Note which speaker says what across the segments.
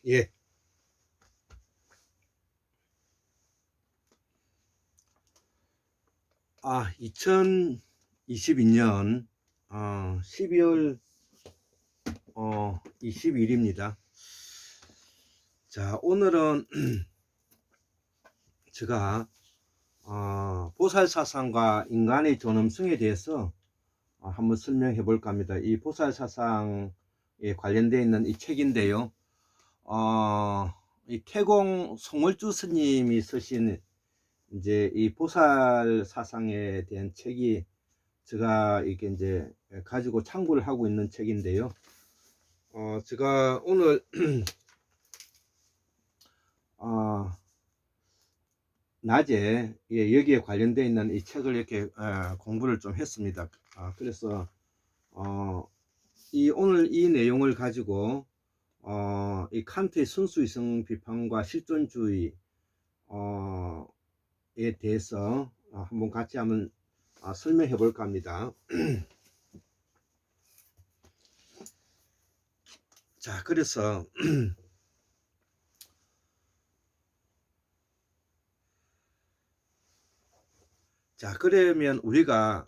Speaker 1: 예. 2022년 12월 20일입니다. 자, 오늘은 제가 보살사상과 인간의 존엄성에 대해서 한번 설명해 볼까 합니다. 이 보살사상에 관련되어 있는 이 책인데요. 이 태공 송월주 스님이 쓰신 이제 이 보살 사상에 대한 책이 제가 이게 이제 가지고 참고를 하고 있는 책인데요. 제가 오늘 낮에 여기에 관련되어 있는 이 책을 이렇게 공부를 좀 했습니다. 그래서 오늘 이 내용을 가지고 이 칸트의 순수이성 비판과 실존주의 에 대해서 한번 같이 한번 설명해 볼까 합니다. 자, 그래서 자, 그러면 우리가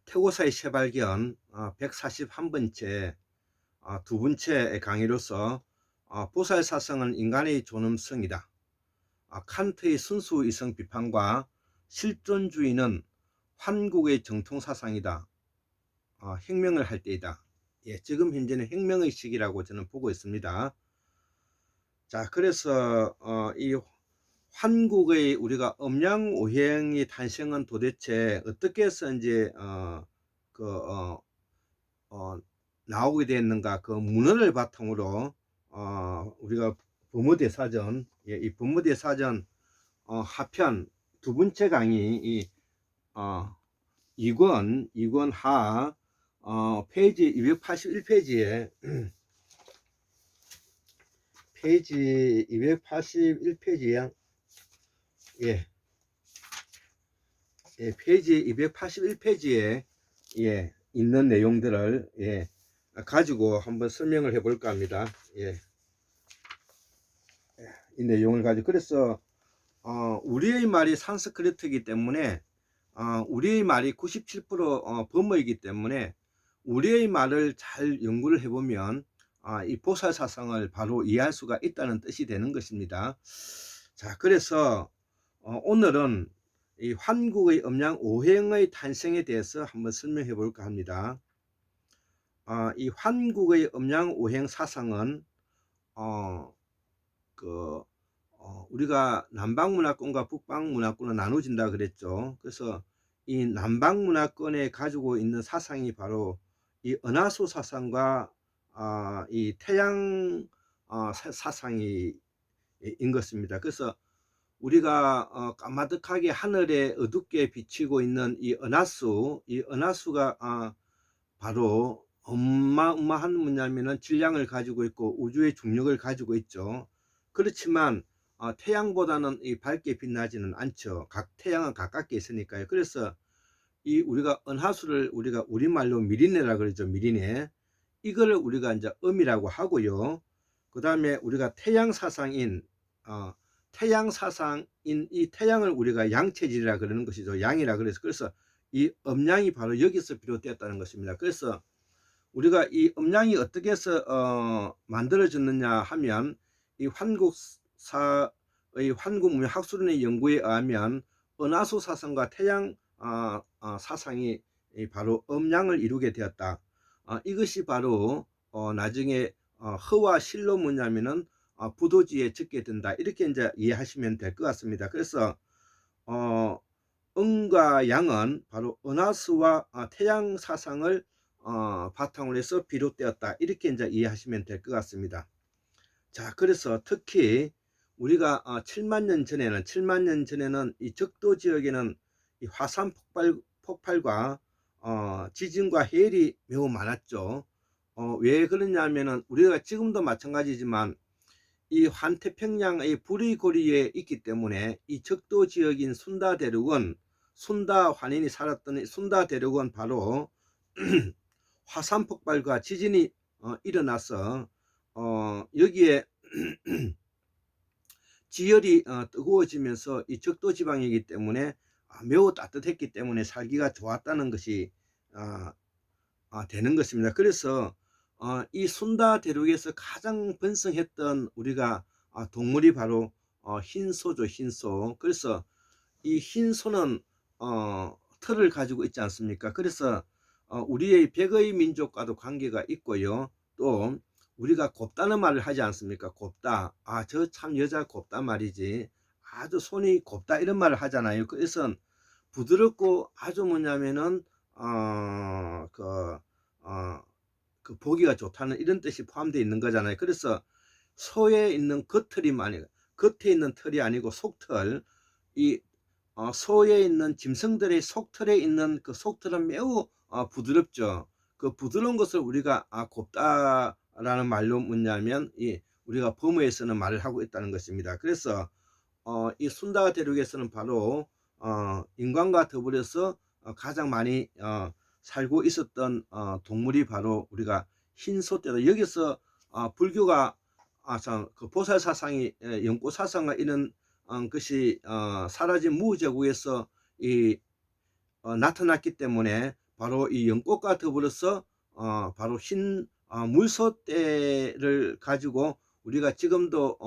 Speaker 1: 태고사의 재발견 141번째 두 번째 강의로서 보살사상은 인간의 존엄성이다. 칸트의 순수이성 비판과 실존주의는 환국의 정통사상이다. 혁명을 할 때이다. 예, 지금 현재는 혁명의 시기라고 저는 보고 있습니다. 자, 그래서 이 환국의 우리가 음양오행의 탄생은 도대체 어떻게 해서 이제 나오게 됐는가, 그 문헌을 바탕으로 우리가 법무대사전, 이 법무대사전 하편 두 번째 강의 이 2권 하 페이지 281페이지에 페이지 281페이지에 페이지 281페이지에 있는 내용들을 가지고 한번 설명을 해 볼까 합니다. 이 내용을 가지고 그래서 우리의 말이 산스크리트이기 때문에 우리의 말이 97% 범어이기 때문에 우리의 말을 잘 연구를 해보면 이 보살사상을 바로 이해할 수가 있다는 뜻이 되는 것입니다. 자, 그래서 오늘은 이 환국의 음양오행의 탄생에 대해서 한번 설명해 볼까 합니다. 이 환국의 음양오행 사상은 우리가 남방문화권과 북방문화권으로 나눠진다 그랬죠. 그래서 이 남방문화권에 가지고 있는 사상이 바로 이 은하수 사상과 이 태양 사상이 인 것입니다. 그래서 우리가 까마득하게 하늘에 어둡게 비치고 있는 이 은하수가 바로 어마어마한 뭐냐면은 질량을 가지고 있고 우주의 중력을 가지고 있죠. 그렇지만 태양보다는 이 밝게 빛나지는 않죠. 태양은 가깝게 있으니까요. 그래서 이 우리가 은하수를 우리가 우리말로 미리네라 그러죠. 미리네. 이거를 우리가 이제 음이라고 하고요. 그 다음에 우리가 태양 사상인 이 태양을 우리가 양체질이라 그러는 것이죠. 양이라 그래서 이 음양이 바로 여기서 비롯되었다는 것입니다. 그래서 우리가 이 음양이 어떻게 해서 만들어졌느냐 하면 이 환국문명학술인의 연구에 의하면 은하수 사상과 태양 사상이 바로 음양을 이루게 되었다. 이것이 바로 나중에 허와 실로 뭐냐면은 부도지에 적게 된다. 이렇게 이제 이해하시면 될 것 같습니다. 그래서 음과 양은 바로 은하수와 태양 사상을 바탕으로 해서 비롯되었다. 이렇게 이제 이해하시면 될 것 같습니다. 자, 그래서 특히 우리가 7만 년 전에는 이 적도 지역에는 이 화산 폭발과 지진과 해일이 매우 많았죠. 왜 그러냐면은 우리가 지금도 마찬가지지만 이 환태평양의 부리고리에 있기 때문에 이 적도 지역인 순다 대륙은 순다 환인이 살았던 순다 대륙은 바로 화산 폭발과 지진이 일어나서 여기에 지열이 뜨거워지면서 이 적도 지방이기 때문에 매우 따뜻했기 때문에 살기가 좋았다는 것이 되는 것입니다. 그래서 이 순다 대륙에서 가장 번성했던 우리가 동물이 바로 흰소죠. 흰소. 그래서 이 흰소는 털을 가지고 있지 않습니까? 그래서 우리의 백의 민족과도 관계가 있고요. 또 우리가 곱다는 말을 하지 않습니까? 곱다. 저 참 여자 곱다 말이지. 아주 손이 곱다 이런 말을 하잖아요. 그래서 부드럽고 아주 뭐냐면은 그 보기가 좋다는 이런 뜻이 포함되어 있는 거잖아요. 그래서 소에 있는 겉털이 겉에 있는 털이 아니고 속털. 이 소에 있는 짐승들의 속털에 있는 그 속털은 매우 부드럽죠. 그 부드러운 것을 우리가 곱다라는 말로 뭐냐면 우리가 범어에서는 말을 하고 있다는 것입니다. 그래서 이 순다 대륙에서는 바로 인간과 더불어서 가장 많이 살고 있었던 동물이 바로 우리가 흰소떼다. 여기서 불교가 그 보살 사상이 연꽃 사상과 이런 것이 사라진 무제국에서 나타났기 때문에 바로 이 연꽃과 더불어서 바로 흰 물소떼를 가지고 우리가 지금도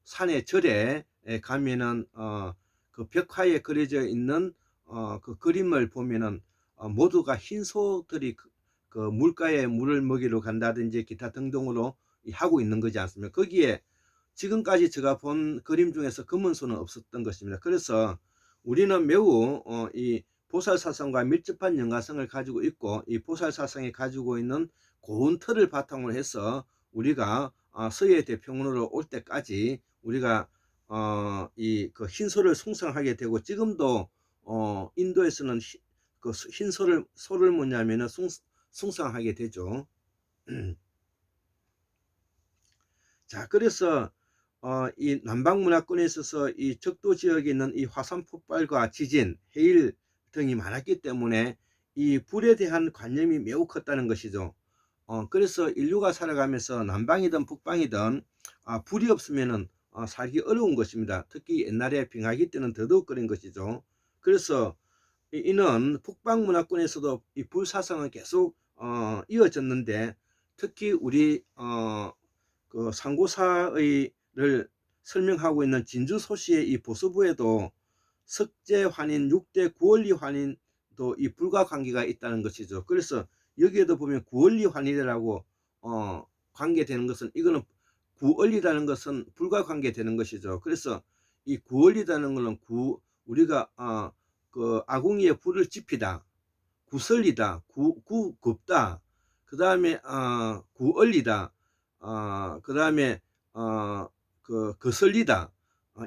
Speaker 1: 산의 절에 가면은 그 벽화에 그려져 있는 그 그림을 보면은 모두가 흰소들이 그 물가에 물을 먹이러 간다든지 기타 등등으로 하고 있는 거지 않습니까? 거기에 지금까지 제가 본 그림 중에서 금은소는 없었던 것입니다. 그래서 우리는 매우 이 보살사상과 밀접한 연관성을 가지고 있고, 이 보살사상이 가지고 있는 고운 틀을 바탕으로 해서 우리가 서예 대평원으로 올 때까지 우리가 이 그 흰소를 숭상하게 되고, 지금도 인도에서는 그 소를 뭐냐면은 숭상하게 되죠. 자, 그래서 이 남방문화권에 있어서 이 적도 지역에 있는 이 화산 폭발과 지진, 해일 등이 많았기 때문에 이 불에 대한 관념이 매우 컸다는 것이죠. 그래서 인류가 살아가면서 남방이든 북방이든 불이 없으면은 살기 어려운 것입니다. 특히 옛날에 빙하기 때는 더더욱 그런 것이죠. 그래서 이는 북방 문화권에서도 이 불사상은 계속 이어졌는데, 특히 우리 그 상고사의를 설명하고 있는 진주소시의 이 보수부에도 석재 환인, 6대 구원리 환인도 이 불과 관계가 있다는 것이죠. 그래서 여기에도 보면 구원리 환인이라고 관계되는 것은, 이거는 구원리라는 것은 불과 관계되는 것이죠. 그래서 이 구원리라는 것은 우리가 그 아궁이에 불을 지피다, 구설리다, 굽다, 그 다음에 구얼리다, 그 다음에 그 거슬리다,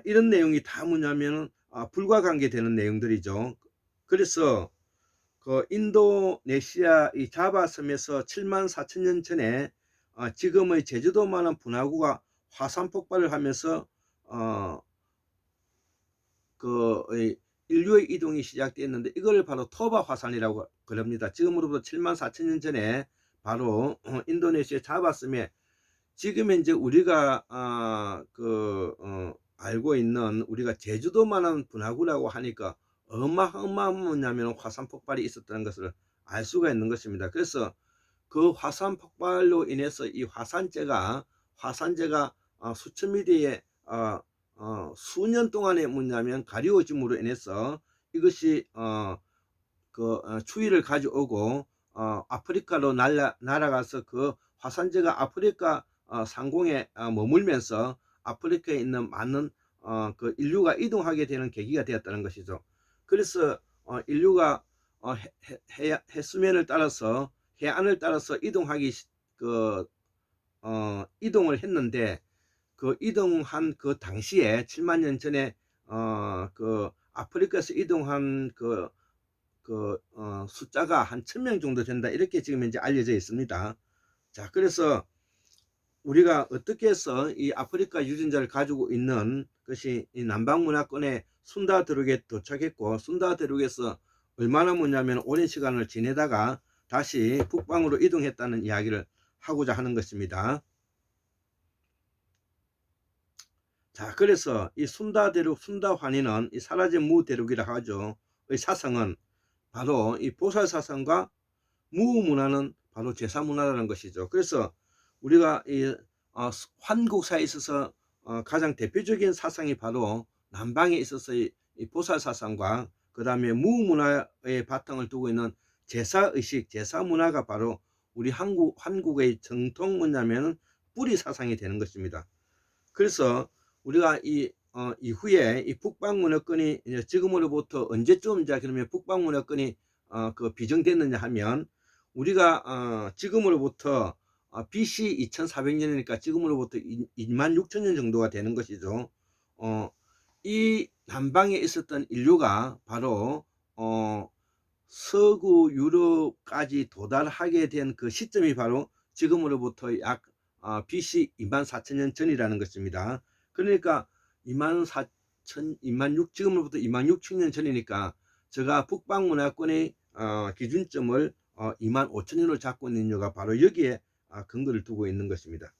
Speaker 1: 이런 내용이 다 뭐냐면은 불과 관계되는 내용들이죠. 그래서 그 인도네시아 이 자바섬에서 7만 4천 년 전에 지금의 제주도만한 분화구가 화산 폭발을 하면서 그 인류의 이동이 시작됐는데, 이걸 바로 토바 화산이라고 그럽니다. 지금으로부터 7만 4천 년 전에 바로 인도네시아 자바섬에, 지금 이제 우리가 알고 있는 우리가 제주도만한 분화구라고 하니까 어마어마하냐면 화산 폭발이 있었다는 것을 알 수가 있는 것입니다. 그래서 그 화산 폭발로 인해서 이 화산재가 수천 미리의 수년 동안에 뭐냐면 가려워짐으로 인해서 이것이 추위를 가져오고 아프리카로 날아가서 그 화산재가 아프리카 상공에 머물면서 아프리카에 있는 많은 그 인류가 이동하게 되는 계기가 되었다는 것이죠. 그래서 인류가 해수면을 따라서, 해안을 따라서 이동을 했는데, 그 이동한 그 당시에 7만 년 전에 그 아프리카에서 이동한 숫자가 한 1000명 정도 된다, 이렇게 지금 현재 알려져 있습니다. 자, 그래서 우리가 어떻게 해서 이 아프리카 유전자를 가지고 있는 것이 이 남방문화권의 순다 대륙에 도착했고, 순다 대륙에서 얼마나 뭐냐면 오랜 시간을 지내다가 다시 북방으로 이동했다는 이야기를 하고자 하는 것입니다. 자, 그래서 이 순다대륙, 순다환인은 이 사라진 무대륙이라 하죠. 이 사상은 바로 이 보살사상과 무문화는 바로 제사문화라는 것이죠. 그래서 우리가 이 환국사에 있어서 가장 대표적인 사상이 바로 남방에 있어서 이 보살사상과 그 다음에 무문화의 바탕을 두고 있는 제사의식, 제사문화가 바로 우리 한국의 정통 뭐냐면 뿌리 사상이 되는 것입니다. 그래서 우리가 이후에 이 북방문화권이 이제 지금으로부터 언제쯤 이제 그러면 북방문화권이 그 비정됐느냐 하면 우리가 지금으로부터 BC 2400년이니까 지금으로부터 26,000년 정도가 되는 것이죠. 이 남방에 있었던 인류가 바로 서구 유럽까지 도달하게 된 그 시점이 바로 지금으로부터 약 BC 24,000년 전이라는 것입니다. 그러니까 24,000, 지금으로부터 26,000년 전이니까 제가 북방문화권의 기준점을 25,000년으로 잡고 있는 이유가 바로 여기에 근거를 두고 있는 것입니다.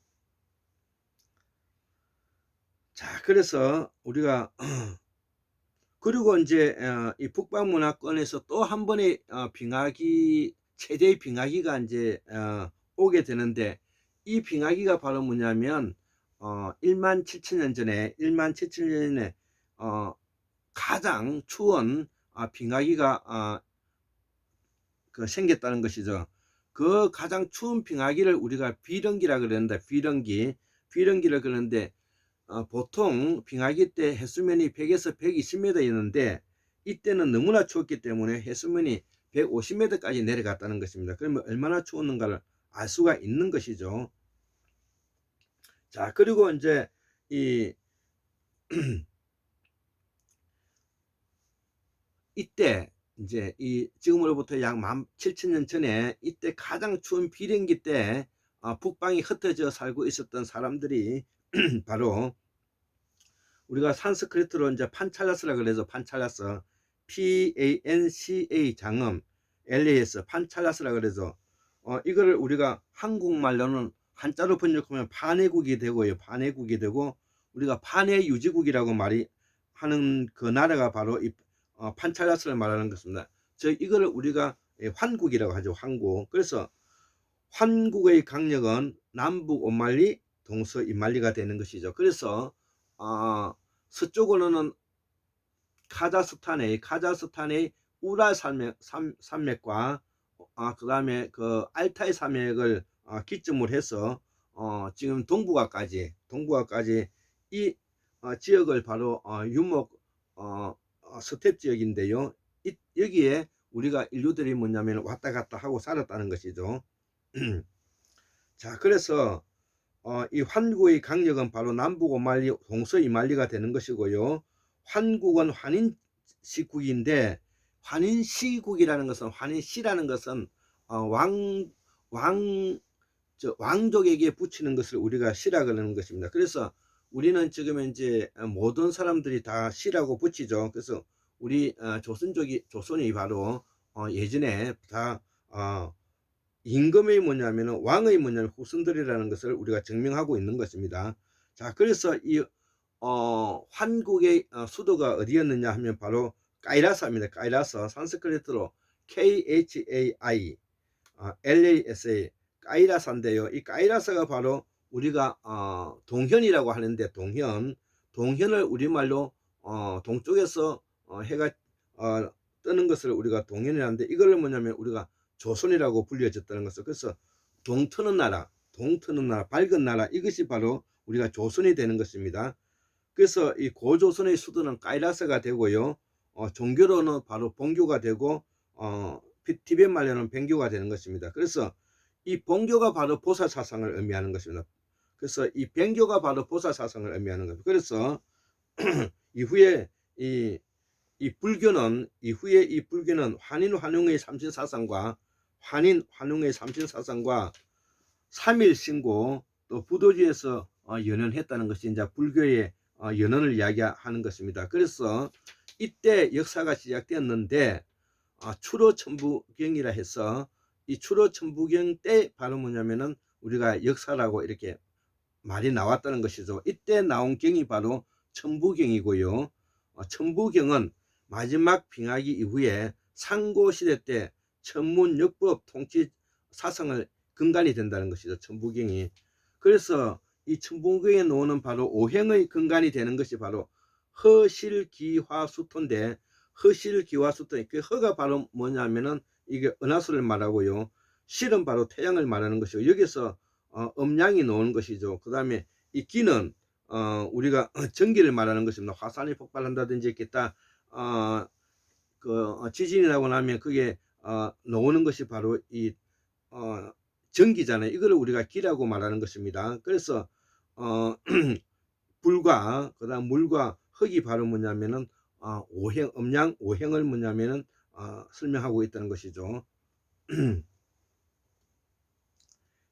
Speaker 1: 자, 그래서 우리가 그리고 이제 이 북방문화권에서 또 한 번의 빙하기, 최대의 빙하기가 이제 오게 되는데, 이 빙하기가 바로 뭐냐면 17,000년 전에 가장 추운 빙하기가 그 생겼다는 것이죠. 그 가장 추운 빙하기를 우리가 비령기라 그러는데, 비령기를 그러는데 보통 빙하기 때 해수면이 100에서 120m였는데 이때는 너무나 추웠기 때문에 해수면이 150m까지 내려갔다는 것입니다. 그러면 얼마나 추웠는가를 알 수가 있는 것이죠. 자, 그리고 이제 이때 이제 지금으로부터 약 17,000년 전에 이때 가장 추운 비령기 때 북방이 흩어져 살고 있었던 사람들이 바로 우리가 산스크리트로 이제 판찰라스라 그래서 판찰라스, PANCA 장음, LAS 판찰라스라 그래서 이거를 우리가 한국말로는 한자로 번역하면 판해국이 되고요. 판해국이 되고 우리가 판해유지국이라고 말이 하는 그 나라가 바로 이 판찰라스를 말하는 것입니다. 이거를 우리가 환국이라고 하죠. 환국. 그래서 환국의 강력은 남북 온말리 동서 인말리가 되는 것이죠. 그래서 서쪽으로는 카자흐스탄의 우랄 산맥과 그 다음에 그 알타이 산맥을 기점으로 해서 지금 동북아까지 이 지역을 바로 유목 스텝 지역인데요. 여기에 우리가 인류들이 뭐냐면 왔다 갔다 하고 살았다는 것이죠. 자, 그래서 이 환국의 강력은 바로 남북 오만리 동서 이만리가 되는 것이고요. 환국은 환인시국인데 환인시국이라는 것은 환인시라는 것은 왕족에게 붙이는 것을 우리가 시라 그러는 것입니다. 그래서 우리는 지금 이제 모든 사람들이 다 시라고 붙이죠. 그래서 우리 조선이 바로 예전에 다 임금의 뭐냐면 왕의 뭐냐면 후손들이라는 것을 우리가 증명하고 있는 것입니다. 자, 그래서 이 환국의 수도가 어디였느냐 하면 바로 카이라사입니다. 카이라사, 산스크리트로 KHAI LASA 카이라사인데요. 이 카이라사가 바로 우리가 동현이라고 하는데 동현을 우리말로 동쪽에서 해가 뜨는 것을 우리가 동현이라는데 이걸 뭐냐면 우리가 조선이라고 불려졌다는 것을, 그래서 동트는 나라, 밝은 나라, 이것이 바로 우리가 조선이 되는 것입니다. 그래서 이 고조선의 수도는 카이라사가 되고요. 종교로는 바로 본교가 되고 티벳 말로는 뱅교가 되는 것입니다. 그래서 이 본교가 바로 보살사상을 의미하는 것입니다. 그래서 이 뱅교가 바로 보살사상을 의미하는 것입니다. 그래서 이후에 이 불교는 환인환웅의 삼신사상과 삼일신고 또 부도지에서 연연했다는 것이 이제 불교의 연원을 이야기하는 것입니다. 그래서 이때 역사가 시작되었는데 추로천부경이라 해서 이 추로천부경 때 바로 뭐냐면은 우리가 역사라고 이렇게 말이 나왔다는 것이죠. 이때 나온 경이 바로 천부경이고요. 천부경은 마지막 빙하기 이후에 상고시대 때 천문역법 통치 사상을 근간이 된다는 것이죠. 천부경이. 그래서 이 천부경에 나오는 바로 오행의 근간이 되는 것이 바로 허실기화수토인데, 허실기화수토, 그 허가 바로 뭐냐면은 이게 은하수를 말하고요. 실은 바로 태양을 말하는 것이고, 여기서 음양이 나오는 것이죠. 그 다음에 이 기는 우리가 전기를 말하는 것입니다. 화산이 폭발한다든지 기타 지진이 나고 나면 그게 나오는 것이 바로 이 전기잖아요. 이거를 우리가 기라고 말하는 것입니다. 그래서 불과 그다음 물과 흙이 바로 뭐냐면은 오행, 음양 오행을 뭐냐면은 설명하고 있다는 것이죠.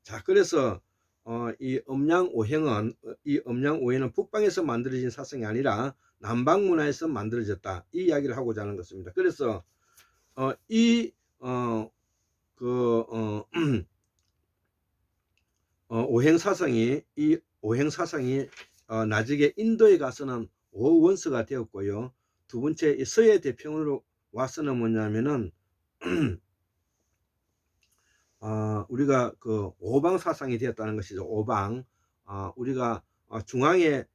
Speaker 1: 자, 그래서 이 음양오행은 북방에서 만들어진 사성이 아니라 남방 문화에서 만들어졌다, 이 이야기를 하고자 하는 것입니다. 그래서 이 오행사상이 나중에 인도에 가서는 오원서가 되었고요. 두 번째 서해 대평으로 와서는 뭐냐면은 우리가 그 오방 사상이 되었다는 것이죠. 오방. 우리가 중앙에는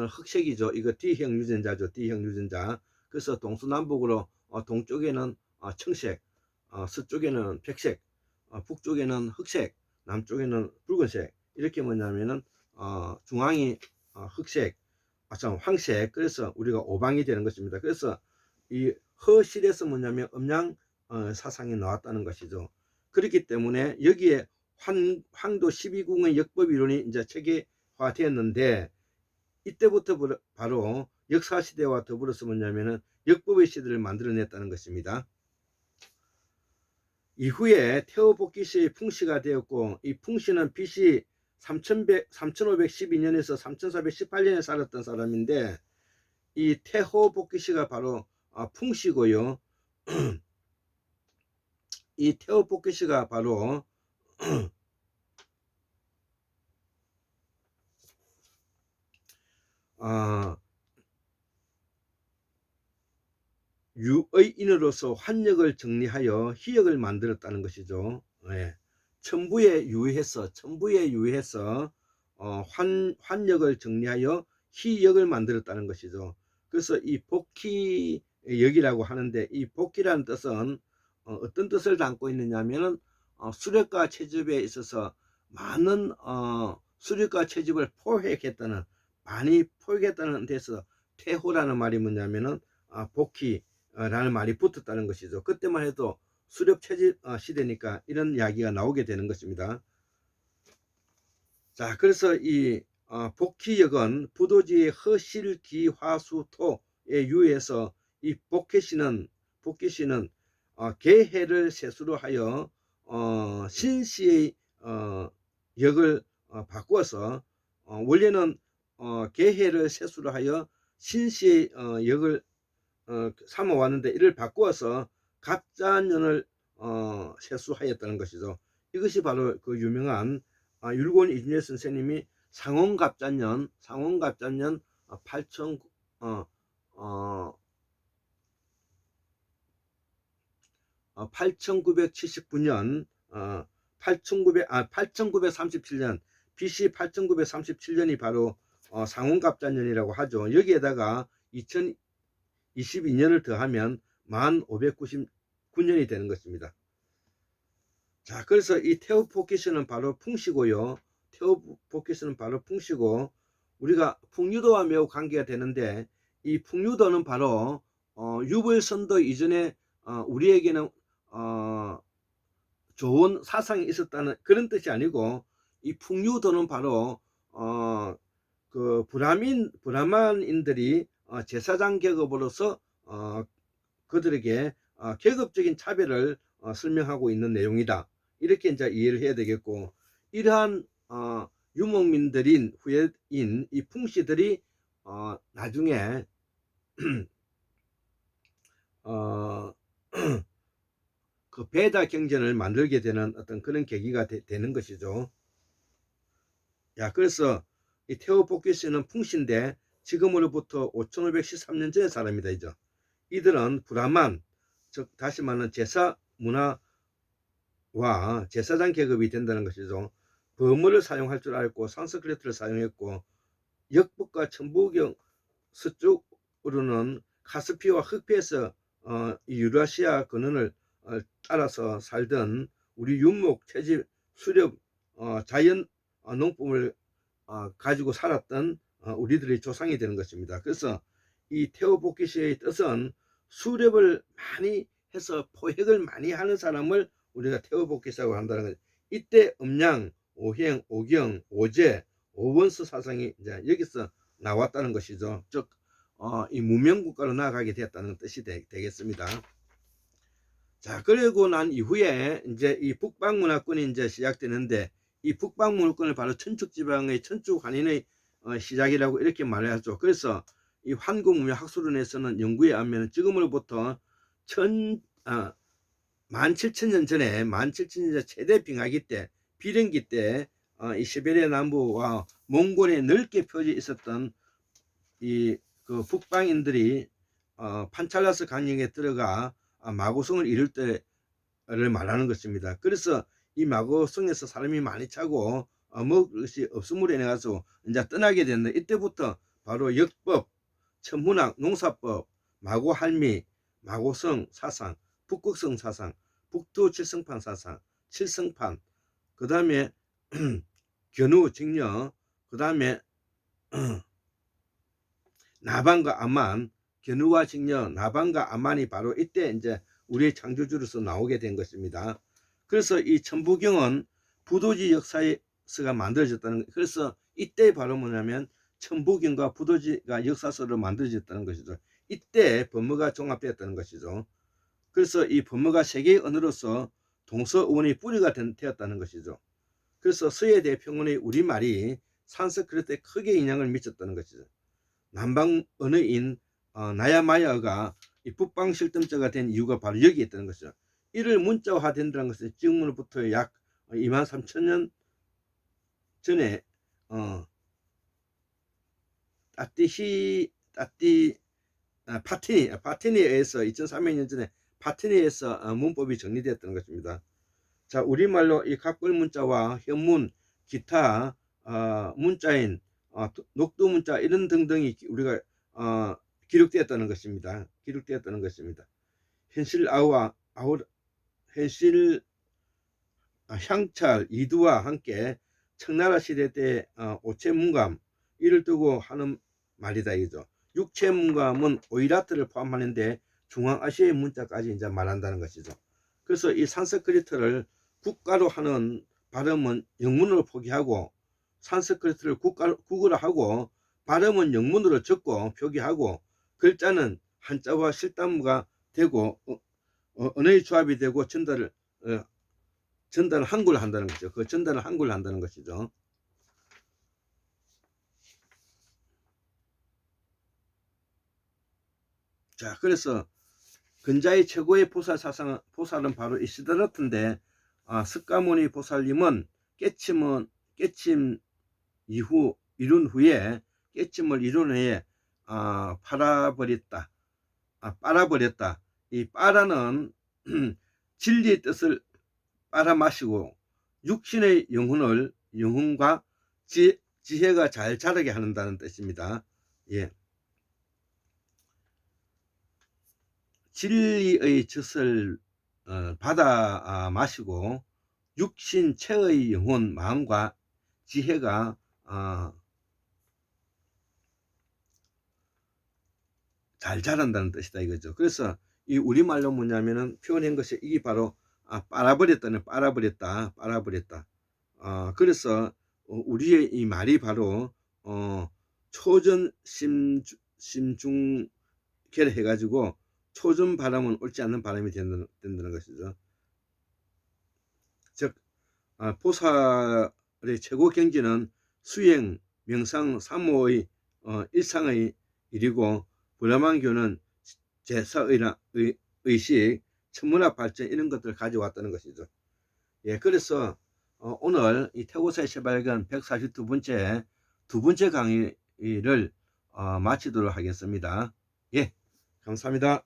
Speaker 1: 흑색이죠. 이거 D형 유전자죠. D형 유전자. 그래서 동서남북으로 동쪽에는 청색, 서쪽에는 백색, 북쪽에는 흑색, 남쪽에는 붉은색. 이렇게 뭐냐면은 중앙이 흑색, 황색. 그래서 우리가 오방이 되는 것입니다. 그래서 이 허실에서 뭐냐면 음양 사상이 나왔다는 것이죠. 그렇기 때문에 여기에 황도 12궁의 역법 이론이 이제 체계화되었는데, 이때부터 바로 역사시대와 더불어서 뭐냐면은 역법의 시대를 만들어냈다는 것입니다. 이후에 태호복기시의 풍씨가 되었고, 이 풍씨는 BC 3512년에서 3418년에 살았던 사람인데, 이 태호복기시가 바로 풍씨고요. 이 태호복기시가 바로 유의인으로서 환역을 정리하여 희역을 만들었다는 것이죠. 예. 천부에 유의해서 환역을 정리하여 희역을 만들었다는 것이죠. 그래서 이 복희역이라고 하는데, 이 복희라는 뜻은 어떤 뜻을 담고 있느냐면은 수렵과 채집에 있어서 많은 수렵과 채집을 포획했다는, 많이 포획했다는 데서 태호라는 말이 뭐냐면은 복희라는 말이 붙었다는 것이죠. 그때만 해도 수렵 채집 시대니까 이런 이야기가 나오게 되는 것입니다. 자, 그래서 이 복희역은 부도지의 허실기화수토에 유의해서 이 복희씨는 개해를 세수로 하여 신씨의 역을 바꾸어서 원래는 개해를 세수로 하여 신씨의 역을 삼아왔는데, 이를 바꾸어서 갑자년을 세수하였다는 것이죠. 이것이 바로 그 유명한 율곡 이준열 선생님이 상원갑자년 8979년 8937년 BC 8937년이 바로 상원갑자년이라고 하죠. 여기에다가 2022년을 더하면 1599년이 되는 것입니다. 자, 그래서 이 태오포키스는 바로 풍시고요. 우리가 풍류도와 매우 관계가 되는데, 이 풍류도는 바로 유불선도 이전에 우리에게는 좋은 사상이 있었다는 그런 뜻이 아니고, 이 풍류도는 바로 그 브라만인들이 제사장 계급으로서 그들에게 계급적인 차별을 설명하고 있는 내용이다, 이렇게 이제 이해를 해야 되겠고, 이러한 유목민들인 후예인 이 풍씨들이 나중에 그 베다 경전을 만들게 되는 어떤 그런 계기가 되는 것이죠. 야, 그래서 이 테오포키스는 풍신데 지금으로부터 5513년 전의 사람이다 이죠. 이들은 브라만, 즉 다시 말하는 제사 문화와 제사장 계급이 된다는 것이죠. 버무를 사용할 줄 알고 산스크리트를 사용했고, 역북과 천부경 서쪽으로는 카스피와 흑피에서 유라시아 근원을 따라서 살던 우리 윤목, 채집, 수렵, 자연 농법을 가지고 살았던 우리들의 조상이 되는 것입니다. 그래서 이 테오포키시의 뜻은 수렵을 많이 해서 포획을 많이 하는 사람을 우리가 테오포키시라고 한다는 거죠. 이때 음양, 오행, 오경, 오제, 오원수 사상이 이제 여기서 나왔다는 것이죠. 즉, 이 무명국가로 나아가게 되었다는 뜻이 되겠습니다. 자, 그리고 난 이후에 이제 이 북방문화권이 이제 시작되는데, 이 북방문화권을 바로 천축지방의 천축한인의 시작이라고 이렇게 말하죠. 그래서 이 한국문화학술원에서는 연구에 하면 지금으로부터 17,000년 전에 17,000년 최대 빙하기 때, 비령기 때 이 시베리아 남부와 몽골에 넓게 펴져 있었던 이 그 북방인들이 판찰라스 강역에 들어가 마고성을 이룰 때를 말하는 것입니다. 그래서 이 마고성에서 사람이 많이 차고 먹을 것이 없음으로 인해 가지고 이제 떠나게 됐는데, 이때부터 바로 역법, 천문학, 농사법, 마고할미, 마고성 사상, 북극성 사상, 북두 칠성판 사상, 칠성판, 그 다음에 견우 직녀, 그 다음에 나반과 아만, 견우와 직녀, 나반과 아만이 바로 이때 이제 우리의 창조주로서 나오게 된 것입니다. 그래서 이 천부경은 부도지 역사서가 만들어졌다는 것. 그래서 이때 바로 뭐냐면 천부경과 부도지가 역사서로 만들어졌다는 것이죠. 이때 법무가 종합되었다는 것이죠. 그래서 이 법무가 세계의 언어로서 동서원의 뿌리가 되었다는 것이죠. 그래서 서예 대평원의 우리말이 산스크리트에 크게 영향을 미쳤다는 것이죠. 남방 언어인 나야마야가 이 북방 실점자가 된 이유가 바로 여기 있다는 것이죠. 이를 문자화된다는 것은 지금으로부터 약 23,000년 전에 파티니에 의해서 2300년 전에 파티니에서 문법이 정리되었다는 것입니다. 자, 우리말로 이 각글 문자와 현문, 기타 문자인 녹두 문자 이런 등등이 우리가 기록되었다는 것입니다. 기록되었다는 것입니다. 현실 현실 향찰, 이두와 함께 청나라 시대 때 오체문감 이를 두고 하는 말이다 이죠. 육체문감은 오이라트를 포함하는데 중앙아시아의 문자까지 이제 말한다는 것이죠. 그래서 이 산스크리트를 국가로 하는 발음은 영문으로 포기하고, 산스크리트를 국어로 하고 발음은 영문으로 적고 표기하고, 글자는 한자와 실단무가 되고 언어의 조합이 되고 전달을 한글로 한다는 거죠. 그 전달을 한글로 한다는 것이죠. 자, 그래서 근자의 최고의 보살은 바로 이 시드라트인데, 석가모니 보살님은 깨침 이룬 후에 깨침을 이룬 후에 빨아버렸다. 이 빨아는 진리의 뜻을 빨아 마시고 육신의 영혼과 지혜가 잘 자라게 한다는 뜻입니다. 예. 진리의 젖을 받아 마시고 육신체의 영혼, 마음과 지혜가 잘 자란다는 뜻이다 이거죠. 그래서 이 우리말로 뭐냐면은 표현한 것이 이게 바로 빨아버렸다. 그래서 우리의 이 말이 바로 초전 심중계를 해가지고 초전 발음은 옳지 않는 발음이 된다는 것이죠. 즉 보살의 최고 경지는 수행, 명상, 사모의 일상의 일이고, 브라만교는 제사의나 의식, 천문학 발전 이런 것들을 가져왔다는 것이죠. 예, 그래서 오늘 이 태고사의 시발견 142번째 두 번째 강의를 마치도록 하겠습니다. 예, 감사합니다.